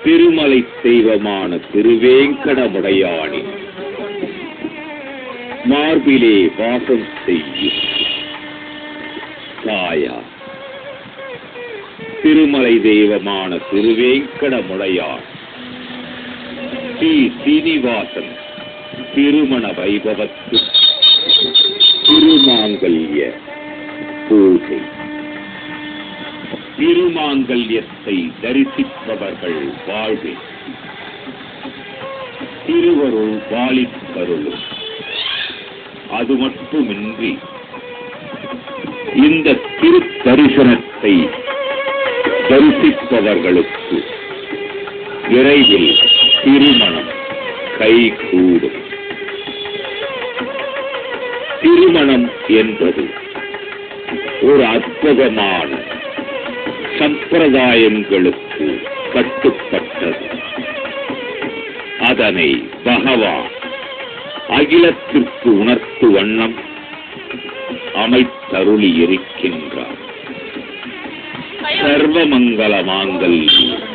திருமலை தெய்வமான திருவேங்கடமுடையானின் மார்பிலே வாசம் செய்யும் தாயா திருமலை தெய்வமான திருவேங்கடமுடையான் ஸ்ரீ சீனிவாசன் திருமண வைபவத்து திருமாங்கல்ய பூஜை. திருமாங்கல்யத்தை தரிசிப்பவர்கள் வாழ்வில் திருவருள் வாழித்தருளும். அது மட்டுமின்றி இந்த திருத்தரிசனத்தை தரிசிப்பவர்களுக்கு விரைவில் திருமணம் கைகூடும். திருமணம் என்பது ஒரு அற்புதமான சம்பிரதாயங்களுக்கு கட்டுப்பட்டது. அதனை பகவான் அகிலத்திற்கு உணர்த்து வண்ணம் அமைத்தருளி இருக்கின்றார். சர்வமங்கல மாங்கல்யம்